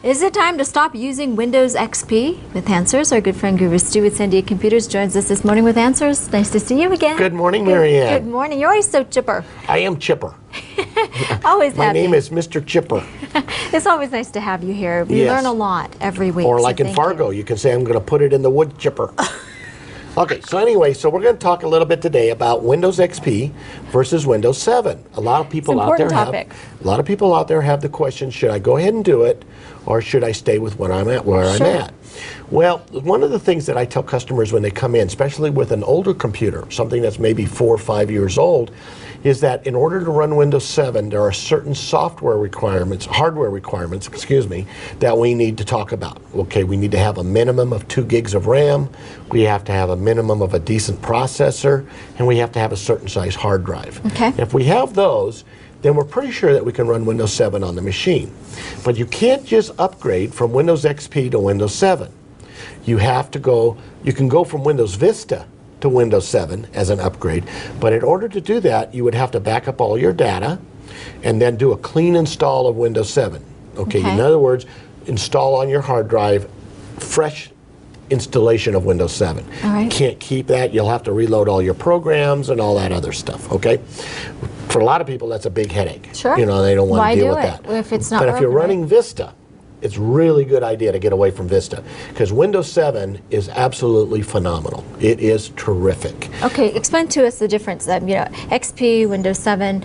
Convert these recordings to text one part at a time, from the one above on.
Is it time to stop using Windows XP? With answers, our good friend Guru Stu with Sandia Computers joins us this morning with answers. Nice to see you again. Good morning, Marianne. Good morning. You're always so chipper. I am chipper. Always My happy. name is Mr. Chipper. It's always nice to have you here. We Yes. learn a lot every week. Or so like in thank Fargo, you. you can say, I'm going to put it in the wood chipper. Okay, so anyway, we're going to talk a little bit today about Windows XP versus Windows 7. A lot of people out there have the question, should I go ahead and do it, or should I stay with where I'm at? Well, one of the things that I tell customers when they come in, especially with an older computer, something that's maybe 4 or 5 years old, is that in order to run Windows 7, there are certain hardware requirements, that we need to talk about. Okay, we need to have a minimum of 2 gigs of RAM, we have to have a minimum of a decent processor, and we have to have a certain size hard drive. Okay. If we have those, then we're pretty sure that we can run Windows 7 on the machine. But you can't just upgrade from Windows XP to Windows 7. You can go from Windows Vista to Windows 7 as an upgrade, but in order to do that, you would have to back up all your data and then do a clean install of Windows 7. Okay. In other words, install on your hard drive fresh installation of Windows 7. All right. You can't keep that. You'll have to reload all your programs and all that other stuff. Okay. For a lot of people, that's a big headache. Sure. You know, they don't want to deal with that. If it's not but if you're broken, running Vista, it's a really good idea to get away from Vista, because Windows 7 is absolutely phenomenal. It is terrific. Okay, explain to us the difference. XP, Windows 7,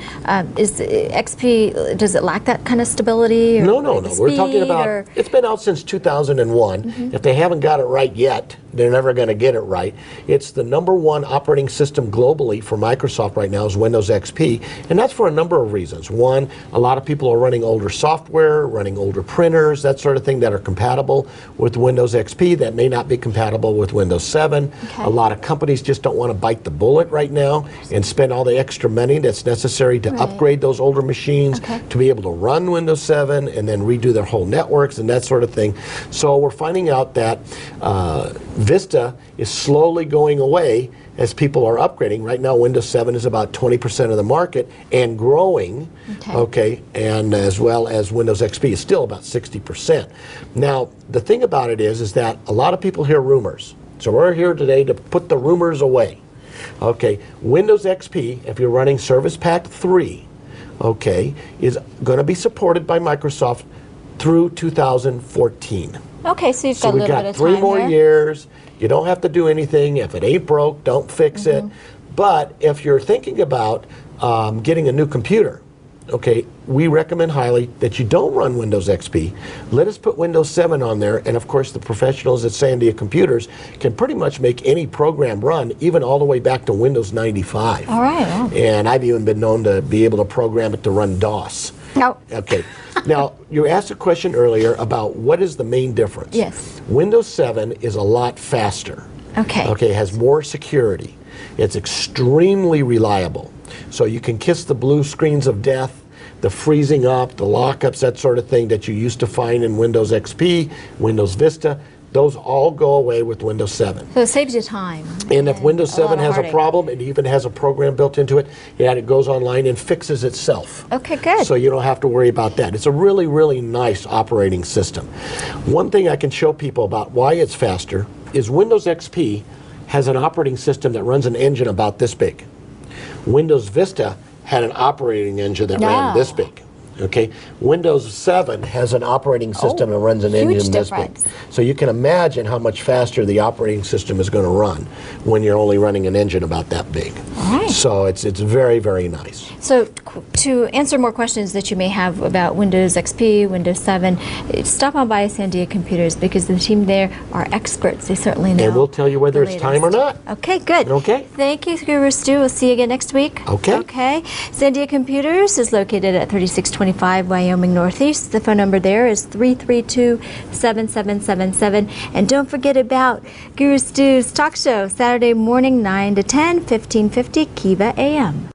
is XP, does it lack that kind of stability? Or No. We're talking about, it's been out since 2001. If they haven't got it right yet, they're never going to get it right. It's the #1 operating system globally for Microsoft right now is Windows XP, and that's for a number of reasons. One, a lot of people are running older software, running older printers, that sort of thing, that are compatible with Windows XP that may not be compatible with Windows 7. Okay. A lot of companies just don't want to bite the bullet right now and spend all the extra money that's necessary to upgrade those older machines to be able to run Windows 7 and then redo their whole networks and that sort of thing. So we're finding out that Vista is slowly going away as people are upgrading. Right now, Windows 7 is about 20% of the market and growing, and as well as Windows XP is still about 60%. Now, the thing about it is that a lot of people hear rumors. So we're here today to put the rumors away. Okay, Windows XP, if you're running Service Pack 3, is going to be supported by Microsoft through 2014. Okay, so you've got a little bit of time. So we've got 3 more here. years. You don't have to do anything. If it ain't broke, don't fix it. But if you're thinking about getting a new computer, we recommend highly that you don't run Windows XP. Let us put Windows 7 on there, and of course the professionals at Sandia Computers can pretty much make any program run, even all the way back to Windows 95. All right. Oh. And I've even been known to be able to program it to run DOS. No. Okay. Now, you asked a question earlier about what is the main difference. Yes. Windows 7 is a lot faster. Okay. Okay, it has more security. It's extremely reliable. So you can kiss the blue screens of death, the freezing up, the lockups, that sort of thing that you used to find in Windows XP, Windows Vista. Those all go away with Windows 7. So it saves you time. And if Windows 7 has a heartache. problem, it even has a program built into it, it goes online and fixes itself. Okay, good. So you don't have to worry about that. It's a really, really nice operating system. One thing I can show people about why it's faster is Windows XP has an operating system that runs an engine about this big. Windows Vista had an operating engine that ran this big. Okay, Windows 7 has an operating system that runs an engine this big. So you can imagine how much faster the operating system is going to run when you're only running an engine about that big. All right. So it's very, very nice. So to answer more questions that you may have about Windows XP, Windows 7, stop on by Sandia Computers because the team there are experts. They certainly know. And we'll tell you whether it's time or not. Okay, good. Okay. Thank you, Guru Stu. We'll see you again next week. Okay. Okay. Sandia Computers is located at 3625 Wyoming Northeast. The phone number there is 332-7777. And don't forget about Guru Stu's talk show, Saturday morning 9 to 10, 1550 Kiva AM.